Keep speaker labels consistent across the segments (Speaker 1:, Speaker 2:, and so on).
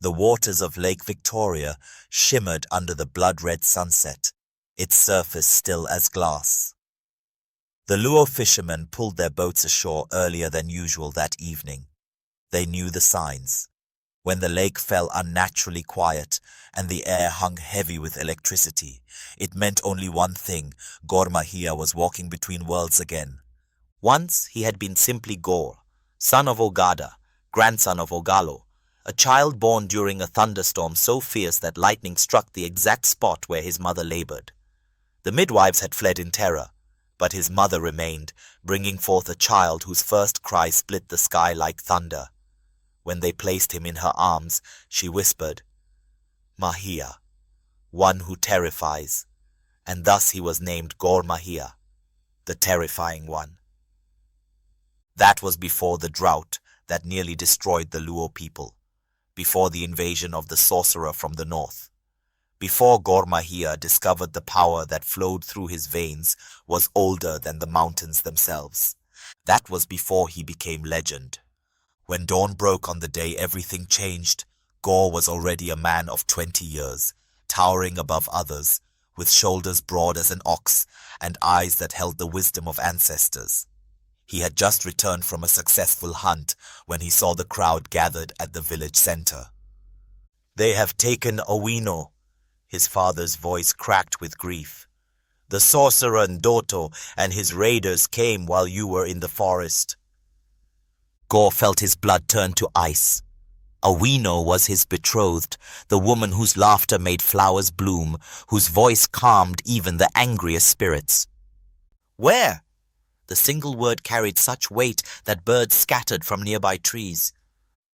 Speaker 1: The waters of Lake Victoria shimmered under the blood-red sunset, its surface still as glass. The Luo fishermen pulled their boats ashore earlier than usual that evening. They knew the signs. When the lake fell unnaturally quiet and the air hung heavy with electricity, it meant only one thing: Gor Mahia was walking between worlds again. Once he had been simply Gor, son of Ogada, grandson of Ogalo, a child born during a thunderstorm so fierce that lightning struck the exact spot where his mother labored. The midwives had fled in terror, but his mother remained, bringing forth a child whose first cry split the sky like thunder. When they placed him in her arms, she whispered, "Mahia, one who terrifies," and thus he was named Gor Mahia, the terrifying one. That was before the drought that nearly destroyed the Luo people, before the invasion of the sorcerer from the north, before Gor Mahia discovered the power that flowed through his veins was older than the mountains themselves. That was before he became legend. When dawn broke on the day everything changed, Gor was already a man of 20 years, towering above others, with shoulders broad as an ox and eyes that held the wisdom of ancestors. He had just returned from a successful hunt when he saw the crowd gathered at the village center. "They have taken Owino," his father's voice cracked with grief. "The sorcerer Endoto and his raiders came while you were in the forest." Gor felt his blood turn to ice. Owino was his betrothed, the woman whose laughter made flowers bloom, whose voice calmed even the angriest spirits. "Where?" The single word carried such weight that birds scattered from nearby trees.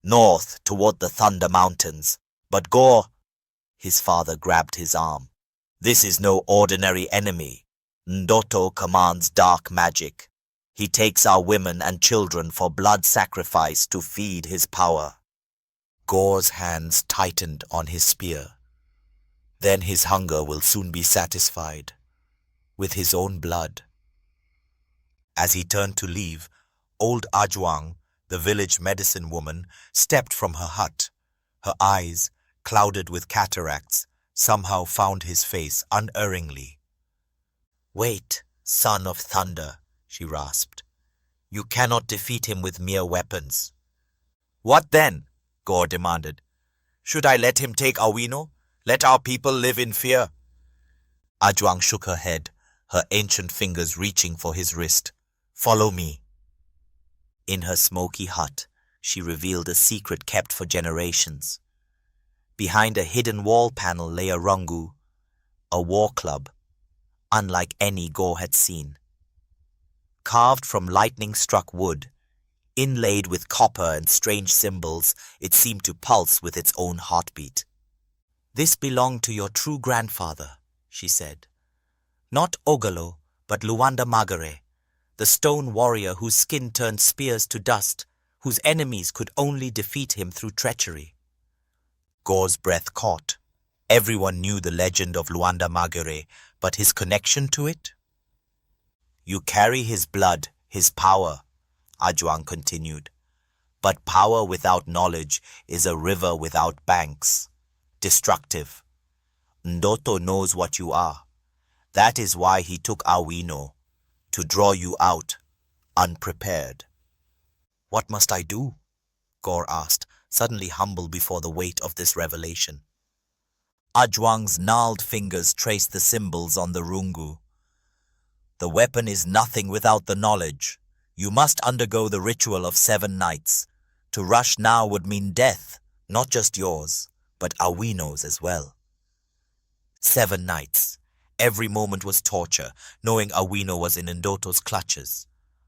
Speaker 1: "North, toward the Thunder Mountains. But Gor—" His father grabbed his arm. "This is no ordinary enemy. Endoto commands dark magic. He takes our women and children for blood sacrifice to feed his power." Gor's hands tightened on his spear. Then his hunger will soon be satisfied, with his own blood. As he turned to leave, old Ajwang, the village medicine woman, stepped from her hut. Her eyes, clouded with cataracts, somehow found his face unerringly. "Wait, son of thunder," she rasped. "You cannot defeat him with mere weapons." "What then?" Gor demanded. "Should I let him take Owino? Let our people live in fear?" Ajwang shook her head, her ancient fingers reaching for his wrist. "Follow me." In her smoky hut, she revealed a secret kept for generations. Behind a hidden wall panel lay a rungu, a war club, unlike any Gor had seen. Carved from lightning-struck wood, inlaid with copper and strange symbols, it seemed to pulse with its own heartbeat. "This belonged to your true grandfather," she said. "Not Ogalo, but Luanda Magare, the stone warrior whose skin turned spears to dust, whose enemies could only defeat him through treachery." Gor's breath caught. Everyone knew the legend of Luanda Magare, but his connection to it? "You carry his blood, his power," Ajwang continued. "But power without knowledge is a river without banks. Destructive. Endoto knows what you are. That is why he took Owino, to draw you out, unprepared." "What must I do?" Gor asked, suddenly humble before the weight of this revelation. Ajwang's gnarled fingers traced the symbols on the rungu. "The weapon is nothing without the knowledge. You must undergo the ritual of 7 nights. To rush now would mean death, not just yours, but Owino's as well." 7 nights. Every moment was torture, knowing Owino was in Endoto's clutches.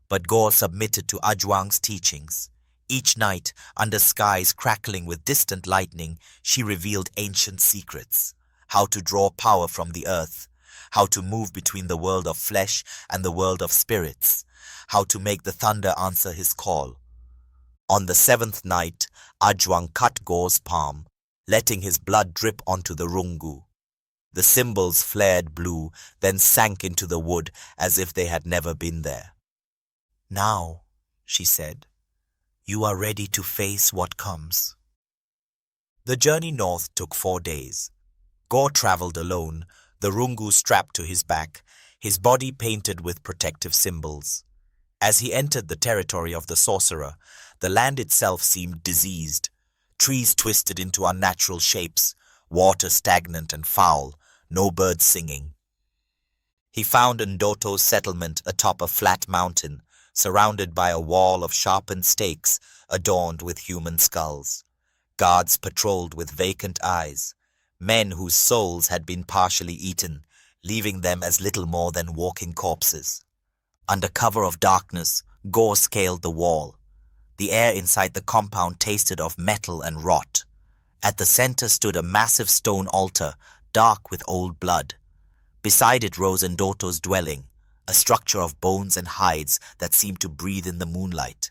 Speaker 1: But Gor submitted to Ajwang's teachings. Each night, under skies crackling with distant lightning, she revealed ancient secrets. How to draw power from the earth. How to move between the world of flesh and the world of spirits. How to make the thunder answer his call. On the 7th night, Ajwang cut Gor's palm, letting his blood drip onto the rungu. The symbols flared blue, then sank into the wood as if they had never been there. "Now," she said, "you are ready to face what comes." The journey north took 4 days. Gor traveled alone, the rungu strapped to his back, his body painted with protective symbols. As he entered the territory of the sorcerer, the land itself seemed diseased. Trees twisted into unnatural shapes, water stagnant and foul, no birds singing. He found Endoto's settlement atop a flat mountain, surrounded by a wall of sharpened stakes adorned with human skulls. Guards patrolled with vacant eyes, men whose souls had been partially eaten, leaving them as little more than walking corpses. Under cover of darkness, Gor scaled the wall. The air inside the compound tasted of metal and rot. At the center stood a massive stone altar, dark with old blood. Beside it rose Endoto's dwelling, a structure of bones and hides that seemed to breathe in the moonlight.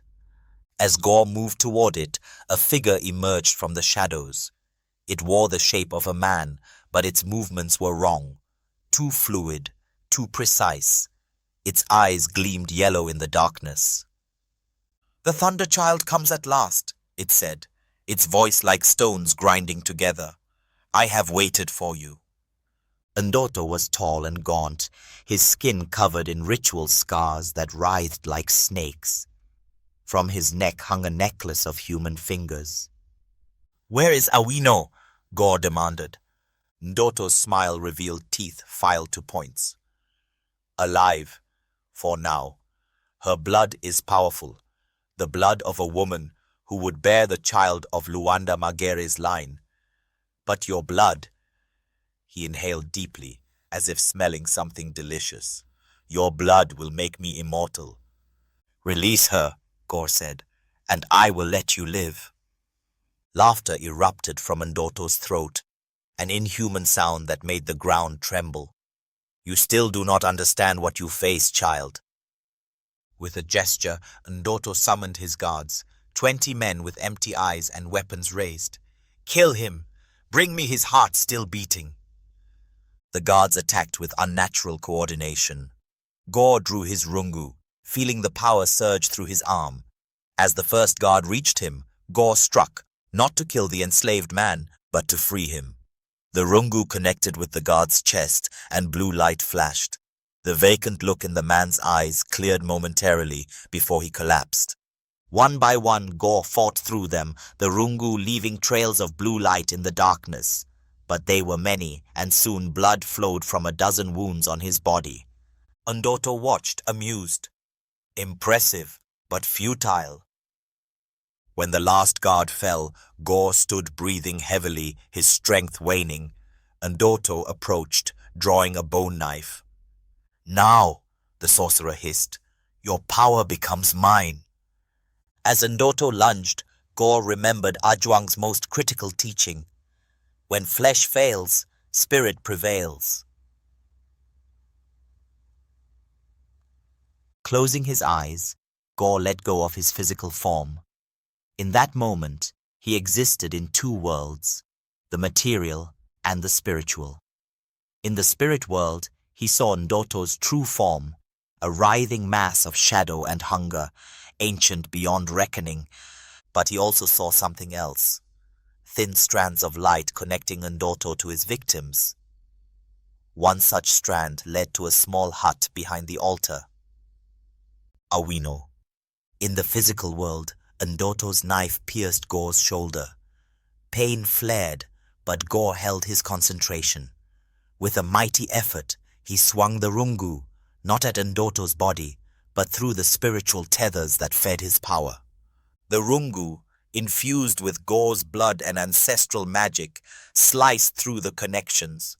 Speaker 1: As Gor moved toward it, a figure emerged from the shadows. It wore the shape of a man, but its movements were wrong. Too fluid, too precise. Its eyes gleamed yellow in the darkness. "The Thunder Child comes at last," it said, its voice like stones grinding together. "I have waited for you." Endoto was tall and gaunt, his skin covered in ritual scars that writhed like snakes. From his neck hung a necklace of human fingers. "Where is Awino?" Gor demanded. Endoto's smile revealed teeth filed to points. "Alive, for now. Her blood is powerful, the blood of a woman who would bear the child of Luanda Magere's line. But your blood," he inhaled deeply, as if smelling something delicious, "your blood will make me immortal." "Release her," Gor said, "and I will let you live." Laughter erupted from Endoto's throat, an inhuman sound that made the ground tremble. "You still do not understand what you face, child." With a gesture, Endoto summoned his guards, 20 men with empty eyes and weapons raised. "Kill him! Bring me his heart still beating." The guards attacked with unnatural coordination. Gor drew his rungu, feeling the power surge through his arm. As the first guard reached him, Gor struck, not to kill the enslaved man, but to free him. The rungu connected with the guard's chest, and blue light flashed. The vacant look in the man's eyes cleared momentarily before he collapsed. One by one, Gor fought through them, the rungu leaving trails of blue light in the darkness. But they were many, and soon blood flowed from a dozen wounds on his body. Endoto watched, amused. Impressive, but futile. When the last guard fell, Gor stood breathing heavily, his strength waning. Endoto approached, drawing a bone knife. "Now," the sorcerer hissed, "your power becomes mine." As Endoto lunged, Gor remembered Ajwang's most critical teaching. When flesh fails, spirit prevails. Closing his eyes, Gor let go of his physical form. In that moment, he existed in two worlds, the material and the spiritual. In the spirit world, he saw Endoto's true form, a writhing mass of shadow and hunger, ancient beyond reckoning. But he also saw something else, thin strands of light connecting Endoto to his victims. One such strand led to a small hut behind the altar. Awino. In the physical world, Endoto's knife pierced Gor's shoulder. Pain flared, but Gor held his concentration. With a mighty effort, he swung the rungu, not at Endoto's body, but through the spiritual tethers that fed his power. The rungu, infused with Gor's blood and ancestral magic, sliced through the connections.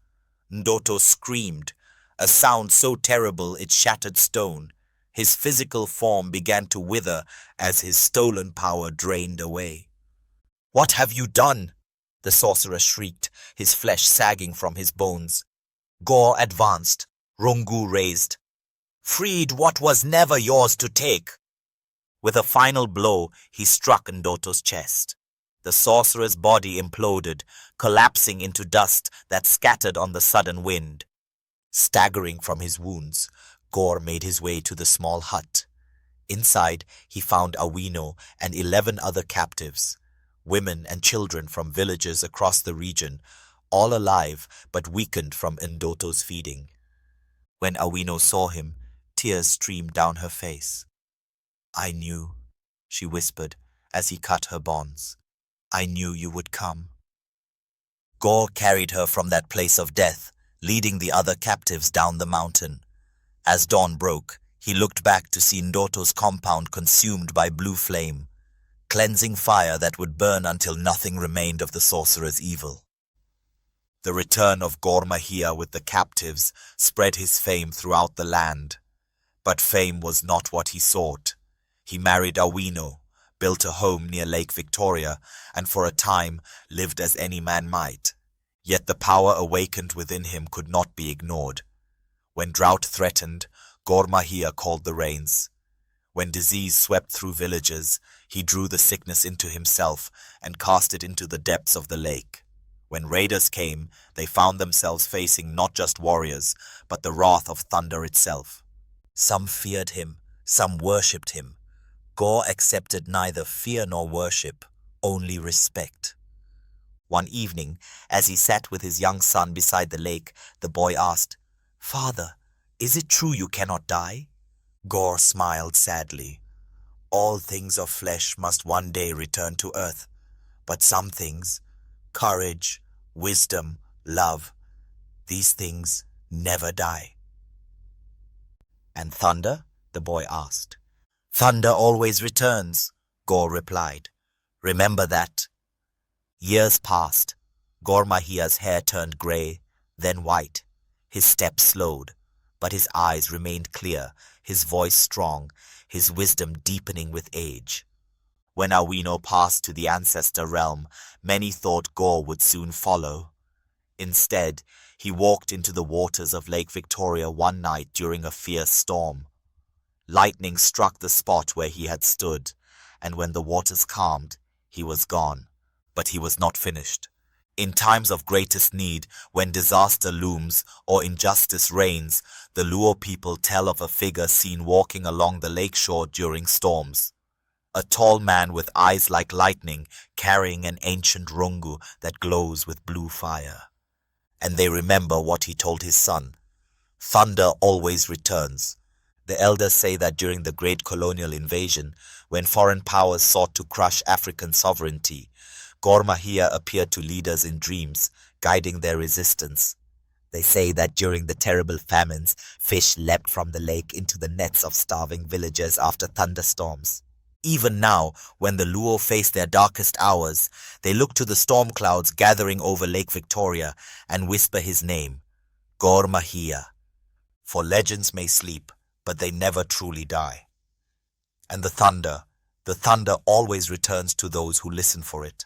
Speaker 1: Endoto screamed, a sound so terrible it shattered stone. His physical form began to wither as his stolen power drained away. "What have you done?" the sorcerer shrieked, his flesh sagging from his bones. Gor advanced, rungu raised. "Freed what was never yours to take." With a final blow, he struck Endoto's chest. The sorcerer's body imploded, collapsing into dust that scattered on the sudden wind. Staggering from his wounds, Gor made his way to the small hut. Inside, he found Awino and 11 other captives. women and children from villages across the region, all alive but weakened from Endoto's feeding. When Awino saw him, tears streamed down her face. "I knew," she whispered as he cut her bonds. "I knew you would come." Gor carried her from that place of death, leading the other captives down the mountain. As dawn broke, he looked back to see Endoto's compound consumed by blue flame, cleansing fire that would burn until nothing remained of the sorcerer's evil. The return of Gor Mahia with the captives spread his fame throughout the land. But fame was not what he sought. He married Awino, built a home near Lake Victoria, and for a time lived as any man might. Yet the power awakened within him could not be ignored. When drought threatened, Gor Mahia called the rains. When disease swept through villages, he drew the sickness into himself and cast it into the depths of the lake. When raiders came, they found themselves facing not just warriors, but the wrath of thunder itself. Some feared him, some worshipped him. Gor accepted neither fear nor worship, only respect. One evening, as he sat with his young son beside the lake, the boy asked, "Father, is it true you cannot die?" Gor smiled sadly. "All things of flesh must one day return to earth, but some things, courage, wisdom, love, these things never die." "And thunder?" the boy asked. "Thunder always returns," Gor replied. "Remember that." Years passed. Gor Mahia's hair turned grey, then white. His steps slowed, but his eyes remained clear, his voice strong, his wisdom deepening with age. When Awino passed to the ancestor realm, many thought Gor would soon follow. Instead, he walked into the waters of Lake Victoria one night during a fierce storm. Lightning struck the spot where he had stood, and when the waters calmed, he was gone. But he was not finished. In times of greatest need, when disaster looms or injustice reigns, the Luo people tell of a figure seen walking along the lakeshore during storms. A tall man with eyes like lightning, carrying an ancient rungu that glows with blue fire. And they remember what he told his son. Thunder always returns. The elders say that during the great colonial invasion, when foreign powers sought to crush African sovereignty, Gor Mahia appeared to leaders in dreams, guiding their resistance. They say that during the terrible famines, fish leapt from the lake into the nets of starving villagers after thunderstorms. Even now, when the Luo face their darkest hours, they look to the storm clouds gathering over Lake Victoria and whisper his name, Gor Mahia. For legends may sleep, but they never truly die. And the thunder always returns to those who listen for it.